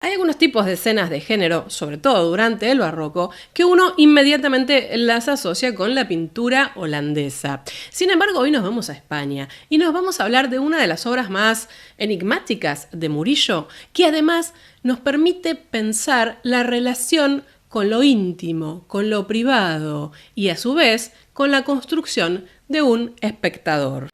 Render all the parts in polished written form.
Hay algunos tipos de escenas de género, sobre todo durante el barroco, que uno inmediatamente las asocia con la pintura holandesa. Sin embargo, hoy nos vamos a España y nos vamos a hablar de una de las obras más enigmáticas de Murillo, que además nos permite pensar la relación con lo íntimo, con lo privado y a su vez con la construcción de un espectador.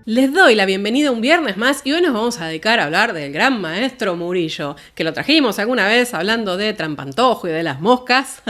Les doy la bienvenida un viernes más y hoy nos vamos a dedicar a hablar del gran maestro Murillo, que lo trajimos alguna vez hablando de Trampantojo y de las moscas,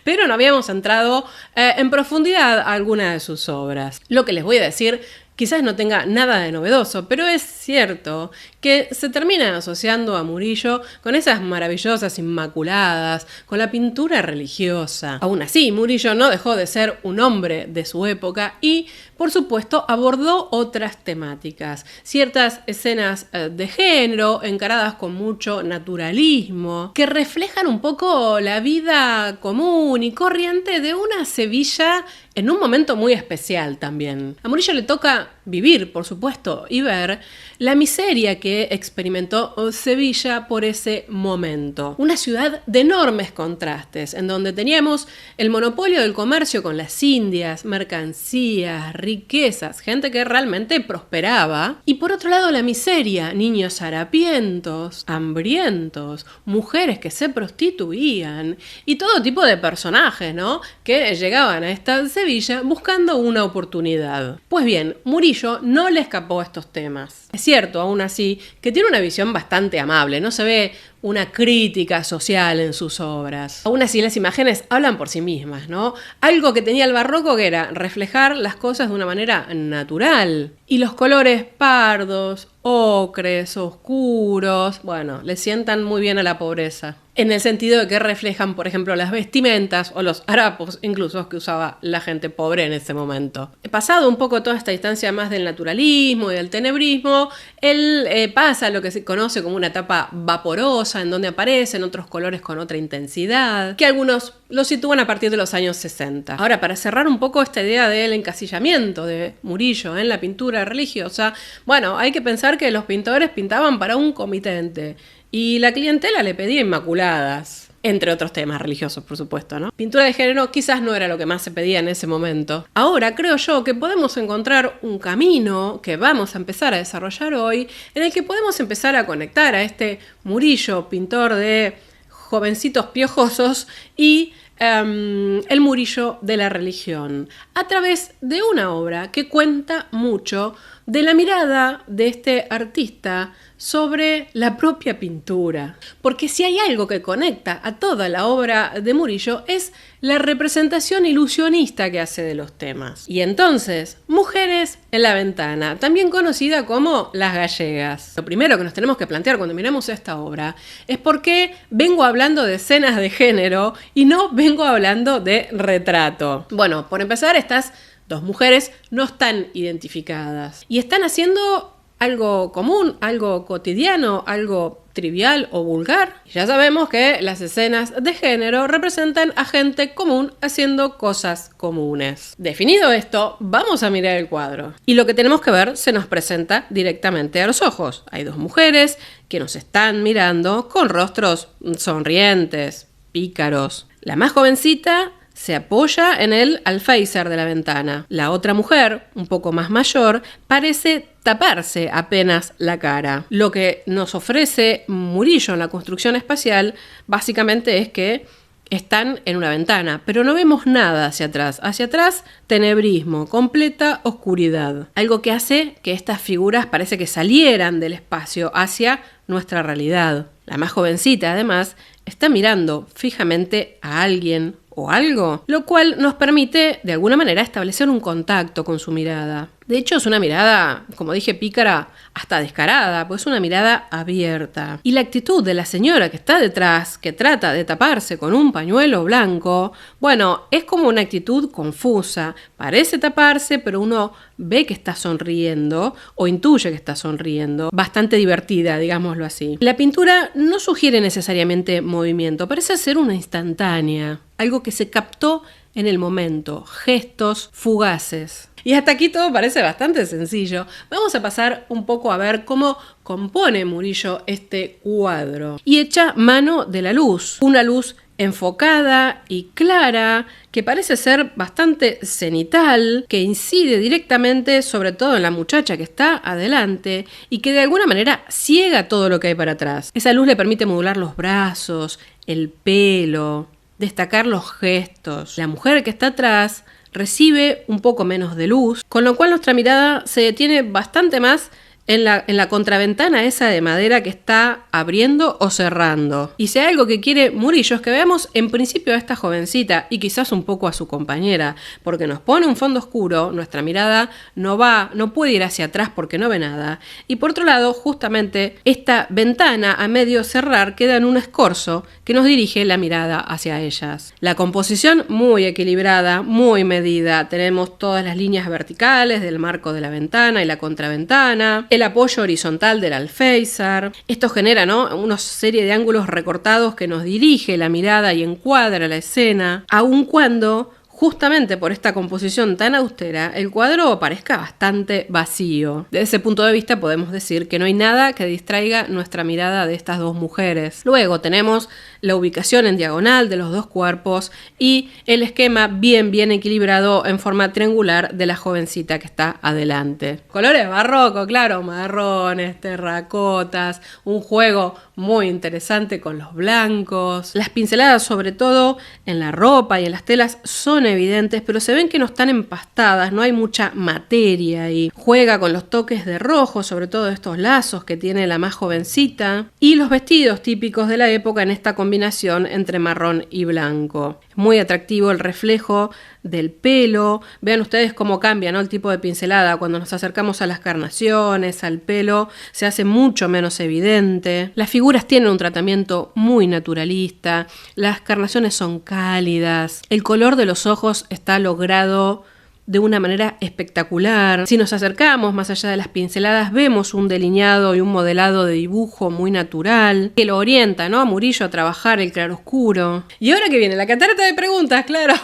pero no habíamos entrado en profundidad a alguna de sus obras. Lo que les voy a decir quizás no tenga nada de novedoso, pero es cierto que se termina asociando a Murillo con esas maravillosas inmaculadas, con la pintura religiosa. Aún así, Murillo no dejó de ser un hombre de su época y, por supuesto, abordó otras temáticas. Ciertas escenas de género, encaradas con mucho naturalismo, que reflejan un poco la vida común y corriente de una Sevilla en un momento muy especial también. A Murillo le toca vivir, por supuesto, y ver la miseria que experimentó Sevilla por ese momento. Una ciudad de enormes contrastes, en donde teníamos el monopolio del comercio con las Indias, mercancías, riquezas, gente que realmente prosperaba, y por otro lado la miseria, niños harapientos, hambrientos, mujeres que se prostituían, y todo tipo de personajes, ¿no?, que llegaban a esta Sevilla buscando una oportunidad. Pues bien, Murillo no le escapó a estos temas. Es cierto, aún así, que tiene una visión bastante amable, no se ve una crítica social en sus obras. Aún así, las imágenes hablan por sí mismas, ¿no? Algo que tenía el barroco que era reflejar las cosas de una manera natural. Y los colores pardos, ocres, oscuros, bueno, le sientan muy bien a la pobreza. En el sentido de que reflejan, por ejemplo, las vestimentas o los harapos incluso que usaba la gente pobre en ese momento. Pasado un poco toda esta distancia más del naturalismo y del tenebrismo, él pasa a lo que se conoce como una etapa vaporosa, en donde aparecen otros colores con otra intensidad, que algunos lo sitúan a partir de los años 60. Ahora, para cerrar un poco esta idea del encasillamiento de Murillo en la pintura religiosa, bueno, hay que pensar que los pintores pintaban para un comitente y la clientela le pedía inmaculadas. Entre otros temas religiosos, por supuesto, ¿no? Pintura de género quizás no era lo que más se pedía en ese momento. Ahora creo yo que podemos encontrar un camino que vamos a empezar a desarrollar hoy, en el que podemos empezar a conectar a este Murillo, pintor de jovencitos piojosos, y el Murillo de la religión, a través de una obra que cuenta mucho de la mirada de este artista sobre la propia pintura. Porque si hay algo que conecta a toda la obra de Murillo es la representación ilusionista que hace de los temas. Y entonces, Mujeres en la ventana, también conocida como Las gallegas. Lo primero que nos tenemos que plantear cuando miramos esta obra es por qué vengo hablando de escenas de género y no vengo hablando de retrato. Bueno, por empezar, estas dos mujeres no están identificadas y están haciendo algo común, algo cotidiano, algo trivial o vulgar. Ya sabemos que las escenas de género representan a gente común haciendo cosas comunes. Definido esto, vamos a mirar el cuadro. Y lo que tenemos que ver se nos presenta directamente a los ojos. Hay dos mujeres que nos están mirando con rostros sonrientes, pícaros. La más jovencita se apoya en el alféizar de la ventana. La otra mujer, un poco más mayor, parece taparse apenas la cara. Lo que nos ofrece Murillo en la construcción espacial básicamente es que están en una ventana, pero no vemos nada hacia atrás. Hacia atrás, tenebrismo, completa oscuridad. Algo que hace que estas figuras parece que salieran del espacio hacia nuestra realidad. La más jovencita, además, está mirando fijamente a alguien o algo, lo cual nos permite de alguna manera establecer un contacto con su mirada. De hecho, es una mirada, como dije, pícara, hasta descarada, pues es una mirada abierta. Y la actitud de la señora que está detrás, que trata de taparse con un pañuelo blanco, bueno, es como una actitud confusa. Parece taparse, pero uno ve que está sonriendo o intuye que está sonriendo. Bastante divertida, digámoslo así. La pintura no sugiere necesariamente movimiento, parece ser una instantánea, algo que se captó en el momento, gestos fugaces. Y hasta aquí todo parece bastante sencillo. Vamos a pasar un poco a ver cómo compone Murillo este cuadro. Y echa mano de la luz, una luz enfocada y clara, que parece ser bastante cenital, que incide directamente sobre todo en la muchacha que está adelante y que de alguna manera ciega todo lo que hay para atrás. Esa luz le permite modular los brazos, el pelo, destacar los gestos. La mujer que está atrás recibe un poco menos de luz, con lo cual nuestra mirada se detiene bastante más en la contraventana esa de madera que está abriendo o cerrando. Y si hay algo que quiere Murillo es que veamos en principio a esta jovencita y quizás un poco a su compañera, porque nos pone un fondo oscuro, nuestra mirada no puede ir hacia atrás porque no ve nada. Y por otro lado, justamente esta ventana a medio cerrar queda en un escorzo que nos dirige la mirada hacia ellas. La composición muy equilibrada, muy medida. Tenemos todas las líneas verticales del marco de la ventana y la contraventana, el apoyo horizontal del alféizar. Esto genera, una serie de ángulos recortados que nos dirige la mirada y encuadra la escena, aun cuando justamente por esta composición tan austera, el cuadro parezca bastante vacío. Desde ese punto de vista podemos decir que no hay nada que distraiga nuestra mirada de estas dos mujeres. Luego tenemos la ubicación en diagonal de los dos cuerpos y el esquema bien equilibrado en forma triangular de la jovencita que está adelante. Colores barroco, claro, marrones, terracotas, un juego muy interesante con los blancos. Las pinceladas, sobre todo en la ropa y en las telas, son evidentes, pero se ven que no están empastadas, no hay mucha materia y juega con los toques de rojo, sobre todo estos lazos que tiene la más jovencita, y los vestidos típicos de la época en esta combinación entre marrón y blanco. Muy atractivo el reflejo del pelo. Vean ustedes cómo cambia, el tipo de pincelada. Cuando nos acercamos a las carnaciones, al pelo, se hace mucho menos evidente. Las figuras tienen un tratamiento muy naturalista. Las carnaciones son cálidas. El color de los ojos está logrado de una manera espectacular. Si nos acercamos más allá de las pinceladas, vemos un delineado y un modelado de dibujo muy natural, que lo orienta, a Murillo a trabajar el claroscuro. Y ahora que viene la catarata de preguntas, claro.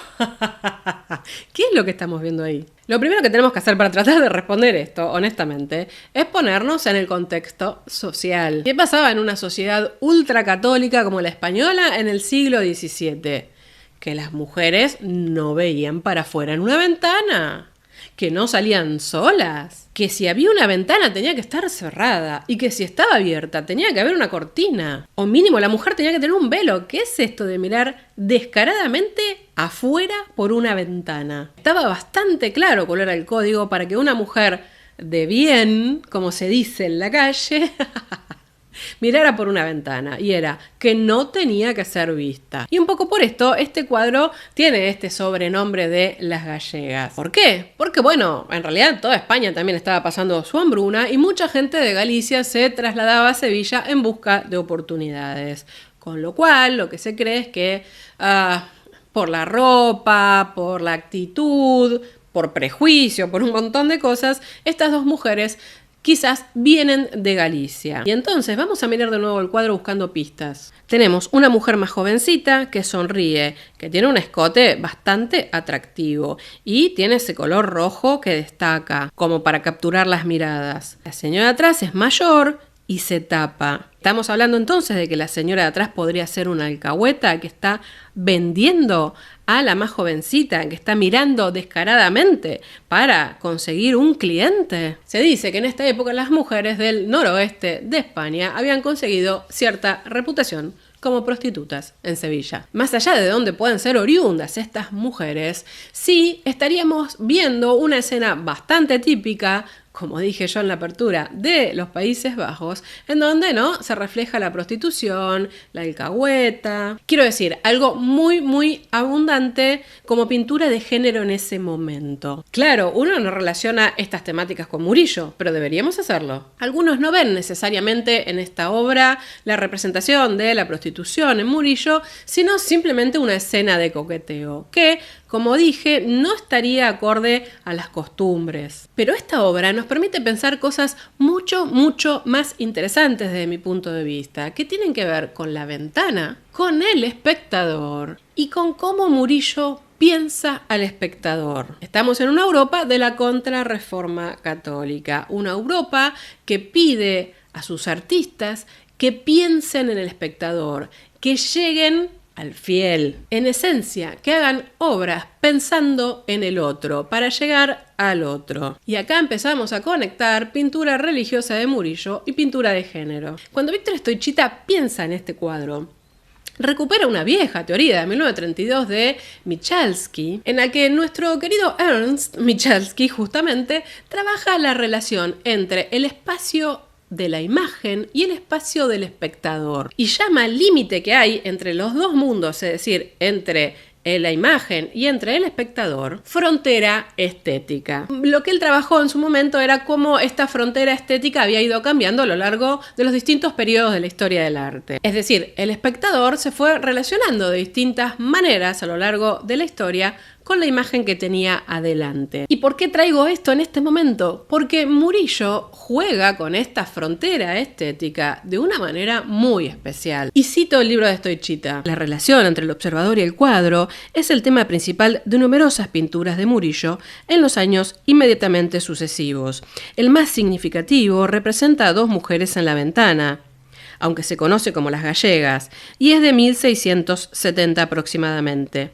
¿Qué es lo que estamos viendo ahí? Lo primero que tenemos que hacer para tratar de responder esto, honestamente, es ponernos en el contexto social. ¿Qué pasaba en una sociedad ultracatólica como la española en el siglo XVII? Que las mujeres no veían para afuera en una ventana, que no salían solas, que si había una ventana tenía que estar cerrada y que si estaba abierta tenía que haber una cortina, o mínimo la mujer tenía que tener un velo. ¿Qué es esto de mirar descaradamente afuera por una ventana? Estaba bastante claro cuál era el código para que una mujer de bien, como se dice en la calle, mirara por una ventana, y era que no tenía que ser vista. Y un poco por esto, este cuadro tiene este sobrenombre de las gallegas. ¿Por qué? Porque bueno, en realidad toda España también estaba pasando su hambruna y mucha gente de Galicia se trasladaba a Sevilla en busca de oportunidades. Con lo cual, lo que se cree es que por la ropa, por la actitud, por prejuicio, por un montón de cosas, estas dos mujeres quizás vienen de Galicia. Y entonces vamos a mirar de nuevo el cuadro buscando pistas. Tenemos una mujer más jovencita que sonríe, que tiene un escote bastante atractivo y tiene ese color rojo que destaca, como para capturar las miradas. La señora de atrás es mayor y se tapa. Estamos hablando entonces de que la señora de atrás podría ser una alcahueta que está vendiendo a la más jovencita, que está mirando descaradamente para conseguir un cliente. Se dice que en esta época las mujeres del noroeste de España habían conseguido cierta reputación como prostitutas en Sevilla. Más allá de dónde pueden ser oriundas estas mujeres, sí estaríamos viendo una escena bastante típica como dije yo en la apertura, de los Países Bajos, en donde no se refleja la prostitución, la alcahueta. Quiero decir, algo muy, muy abundante como pintura de género en ese momento. Claro, uno no relaciona estas temáticas con Murillo, pero deberíamos hacerlo. Algunos no ven necesariamente en esta obra la representación de la prostitución en Murillo, sino simplemente una escena de coqueteo, que, como dije, no estaría acorde a las costumbres. Pero esta obra nos permite pensar cosas mucho, mucho más interesantes desde mi punto de vista, que tienen que ver con la ventana, con el espectador y con cómo Murillo piensa al espectador. Estamos en una Europa de la contrarreforma católica, una Europa que pide a sus artistas que piensen en el espectador, que lleguen al fiel. En esencia, que hagan obras pensando en el otro, para llegar al otro. Y acá empezamos a conectar pintura religiosa de Murillo y pintura de género. Cuando Víctor Stoichita piensa en este cuadro, recupera una vieja teoría de 1932 de Michalski, en la que nuestro querido Ernst Michalski justamente trabaja la relación entre el espacio de la imagen y el espacio del espectador, y llama el límite que hay entre los dos mundos, es decir, entre la imagen y entre el espectador, frontera estética. Lo que él trabajó en su momento era cómo esta frontera estética había ido cambiando a lo largo de los distintos periodos de la historia del arte. Es decir, el espectador se fue relacionando de distintas maneras a lo largo de la historia con la imagen que tenía adelante. ¿Y por qué traigo esto en este momento? Porque Murillo juega con esta frontera estética de una manera muy especial. Y cito el libro de Stoichita. La relación entre el observador y el cuadro es el tema principal de numerosas pinturas de Murillo en los años inmediatamente sucesivos. El más significativo representa a dos mujeres en la ventana, aunque se conoce como las gallegas, y es de 1670 aproximadamente.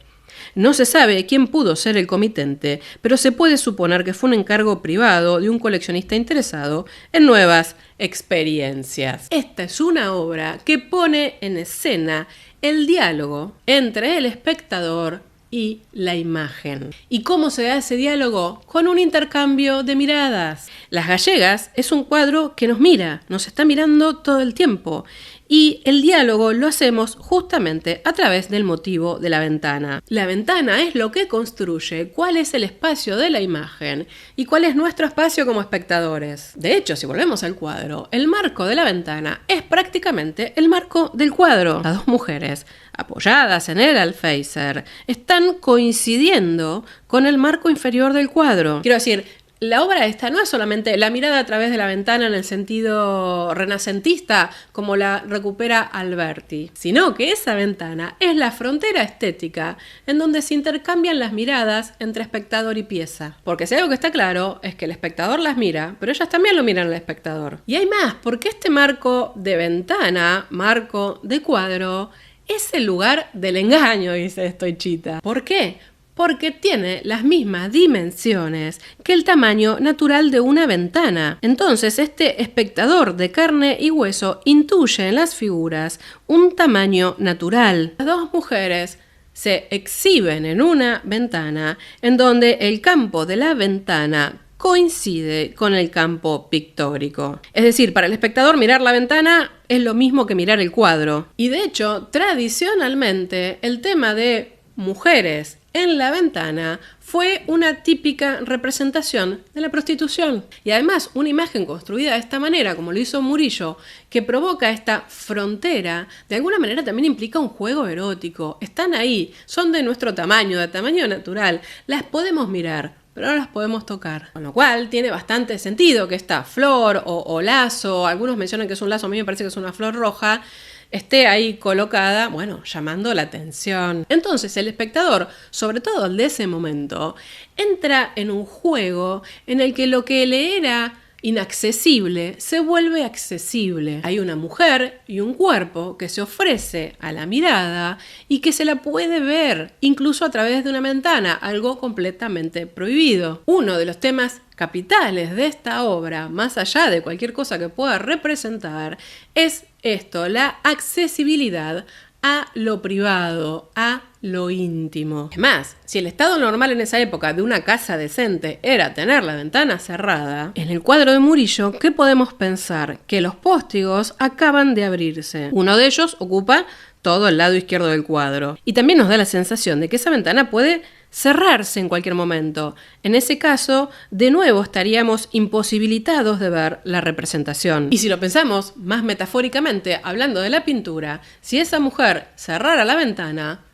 No se sabe quién pudo ser el comitente, pero se puede suponer que fue un encargo privado de un coleccionista interesado en nuevas experiencias. Esta es una obra que pone en escena el diálogo entre el espectador y la imagen. ¿Y cómo se da ese diálogo? Con un intercambio de miradas. Las gallegas es un cuadro que nos mira, nos está mirando todo el tiempo. Y el diálogo lo hacemos justamente a través del motivo de la ventana. La ventana es lo que construye cuál es el espacio de la imagen y cuál es nuestro espacio como espectadores. De hecho, si volvemos al cuadro, el marco de la ventana es prácticamente el marco del cuadro. Las dos mujeres, apoyadas en el alféizar, están coincidiendo con el marco inferior del cuadro. Quiero decir, la obra esta no es solamente la mirada a través de la ventana en el sentido renacentista, como la recupera Alberti, sino que esa ventana es la frontera estética en donde se intercambian las miradas entre espectador y pieza. Porque si algo que está claro es que el espectador las mira, pero ellas también lo miran al espectador. Y hay más, porque este marco de ventana, marco de cuadro, es el lugar del engaño, dice Stoichita. ¿Por qué? Porque tiene las mismas dimensiones que el tamaño natural de una ventana. Entonces, este espectador de carne y hueso intuye en las figuras un tamaño natural. Las dos mujeres se exhiben en una ventana en donde el campo de la ventana coincide con el campo pictórico. Es decir, para el espectador mirar la ventana es lo mismo que mirar el cuadro. Y de hecho, tradicionalmente, el tema de mujeres en la ventana fue una típica representación de la prostitución. Y además, una imagen construida de esta manera, como lo hizo Murillo, que provoca esta frontera, de alguna manera también implica un juego erótico. Están ahí, son de nuestro tamaño, de tamaño natural, las podemos mirar, pero no las podemos tocar. Con lo cual tiene bastante sentido que esta flor o lazo, algunos mencionan que es un lazo, a mí me parece que es una flor roja, esté ahí colocada, bueno, llamando la atención. Entonces el espectador, sobre todo el de ese momento, entra en un juego en el que lo que le era inaccesible se vuelve accesible. Hay una mujer y un cuerpo que se ofrece a la mirada y que se la puede ver, incluso a través de una ventana, algo completamente prohibido. Uno de los temas capitales de esta obra, más allá de cualquier cosa que pueda representar, es esto, la accesibilidad a lo privado, a lo íntimo. Es más, si el estado normal en esa época de una casa decente era tener la ventana cerrada, en el cuadro de Murillo, ¿qué podemos pensar? Que los póstigos acaban de abrirse. Uno de ellos ocupa todo el lado izquierdo del cuadro. Y también nos da la sensación de que esa ventana puede cerrarse en cualquier momento. En ese caso, de nuevo estaríamos imposibilitados de ver la representación. Y si lo pensamos más metafóricamente, hablando de la pintura, si esa mujer cerrara la ventana,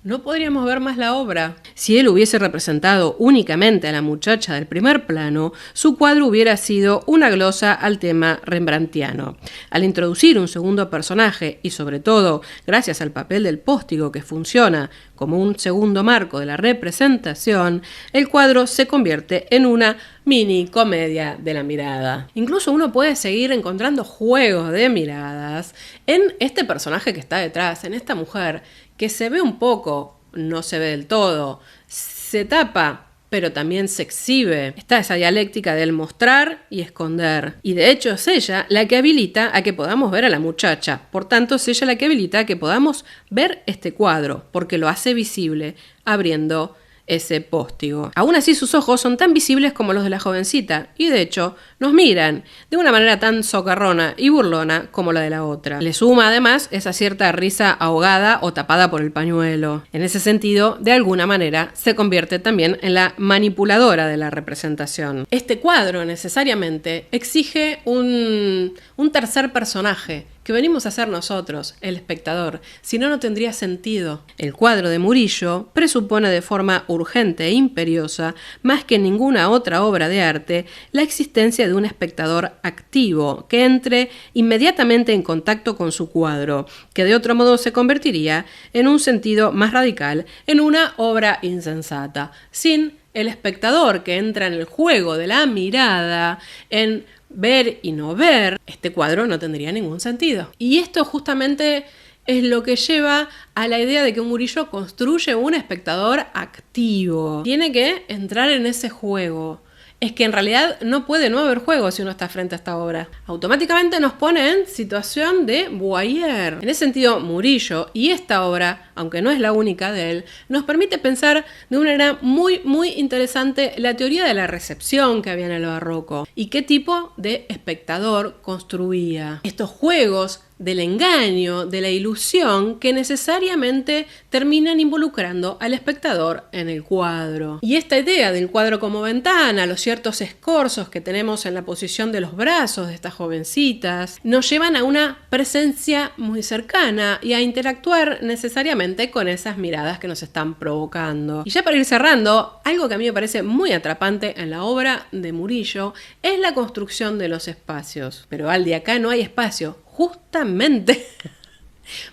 no podríamos ver más la obra. Si él hubiese representado únicamente a la muchacha del primer plano, su cuadro hubiera sido una glosa al tema rembrandtiano. Al introducir un segundo personaje y sobre todo gracias al papel del póstigo que funciona como un segundo marco de la representación, el cuadro se convierte en una mini comedia de la mirada. Incluso uno puede seguir encontrando juegos de miradas en este personaje que está detrás, en esta mujer, que se ve un poco, no se ve del todo, se tapa, pero también se exhibe. Está esa dialéctica del mostrar y esconder. Y de hecho es ella la que habilita a que podamos ver a la muchacha. Por tanto, es ella la que habilita a que podamos ver este cuadro, porque lo hace visible, abriendo ese póstigo. Aún así, sus ojos son tan visibles como los de la jovencita, y de hecho nos miran de una manera tan socarrona y burlona como la de la otra. Le suma además esa cierta risa ahogada o tapada por el pañuelo. En ese sentido, de alguna manera, se convierte también en la manipuladora de la representación. Este cuadro necesariamente exige un tercer personaje, que venimos a ser nosotros, el espectador, si no, no tendría sentido. El cuadro de Murillo presupone de forma urgente e imperiosa, más que ninguna otra obra de arte, la existencia de un espectador activo, que entre inmediatamente en contacto con su cuadro, que de otro modo se convertiría, en un sentido más radical, en una obra insensata, sin el espectador que entra en el juego de la mirada, en ver y no ver, este cuadro no tendría ningún sentido. Y esto justamente es lo que lleva a la idea de que Murillo construye un espectador activo. Tiene que entrar en ese juego. Es que en realidad no puede no haber juego si uno está frente a esta obra. Automáticamente nos pone en situación de voyeur. En ese sentido, Murillo y esta obra, aunque no es la única de él, nos permite pensar de una manera muy, muy interesante la teoría de la recepción que había en el barroco y qué tipo de espectador construía. Estos juegos del engaño, de la ilusión, que necesariamente terminan involucrando al espectador en el cuadro. Y esta idea del cuadro como ventana, los ciertos escorzos que tenemos en la posición de los brazos de estas jovencitas, nos llevan a una presencia muy cercana y a interactuar necesariamente con esas miradas que nos están provocando. Y ya para ir cerrando, algo que a mí me parece muy atrapante en la obra de Murillo es la construcción de los espacios. Pero Aldi, acá no hay espacio. Justamente,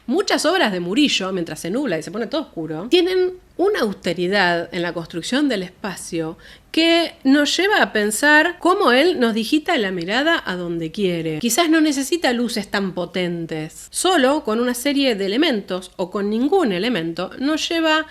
muchas obras de Murillo, mientras se nubla y se pone todo oscuro, tienen una austeridad en la construcción del espacio que nos lleva a pensar cómo él nos digita la mirada a donde quiere. Quizás no necesita luces tan potentes. Solo con una serie de elementos o con ningún elemento nos lleva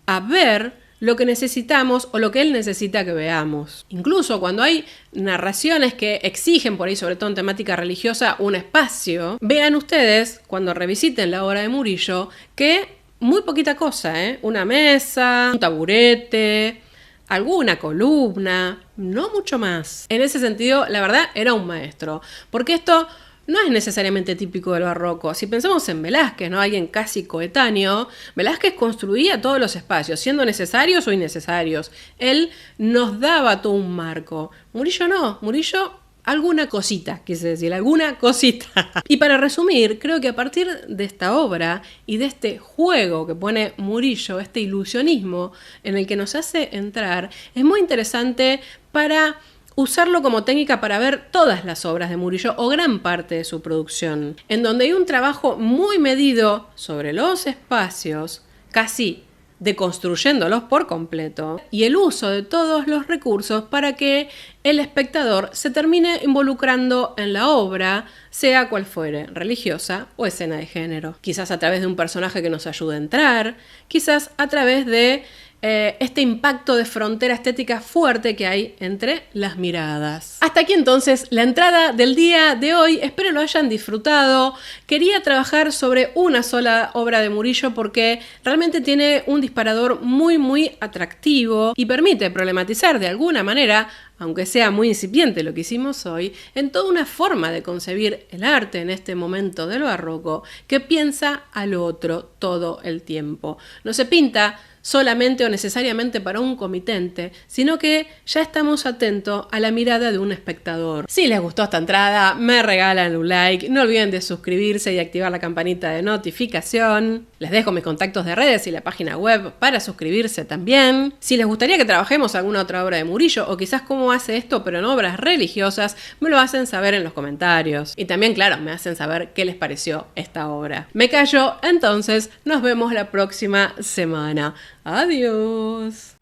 a ver lo que necesitamos o lo que él necesita que veamos. Incluso cuando hay narraciones que exigen, por ahí sobre todo en temática religiosa, un espacio, vean ustedes, cuando revisiten la obra de Murillo, que muy poquita cosa, una mesa, un taburete, alguna columna, no mucho más. En ese sentido, la verdad, era un maestro, porque esto no es necesariamente típico del barroco. Si pensamos en Velázquez, ¿no? Alguien casi coetáneo, Velázquez construía todos los espacios, siendo necesarios o innecesarios. Él nos daba todo un marco. Murillo no. Murillo, alguna cosita, quise decir, alguna cosita. Y para resumir, creo que a partir de esta obra y de este juego que pone Murillo, este ilusionismo en el que nos hace entrar, es muy interesante para usarlo como técnica para ver todas las obras de Murillo o gran parte de su producción, en donde hay un trabajo muy medido sobre los espacios, casi deconstruyéndolos por completo, y el uso de todos los recursos para que el espectador se termine involucrando en la obra, sea cual fuere, religiosa o escena de género. Quizás a través de un personaje que nos ayude a entrar, quizás a través de este impacto de frontera estética fuerte que hay entre las miradas. Hasta aquí entonces la entrada del día de hoy, espero lo hayan disfrutado. Quería trabajar sobre una sola obra de Murillo porque realmente tiene un disparador muy atractivo y permite problematizar de alguna manera, aunque sea muy incipiente lo que hicimos hoy, en toda una forma de concebir el arte en este momento del barroco que piensa al otro todo el tiempo. No se pinta solamente o necesariamente para un comitente, sino que ya estamos atentos a la mirada de un espectador. Si les gustó esta entrada, me regalan un like, no olviden de suscribirse y activar la campanita de notificación. Les dejo mis contactos de redes y la página web para suscribirse también. Si les gustaría que trabajemos alguna otra obra de Murillo o quizás cómo hace esto pero en obras religiosas, me lo hacen saber en los comentarios. Y también, claro, me hacen saber qué les pareció esta obra. Me callo, entonces nos vemos la próxima semana. Adiós.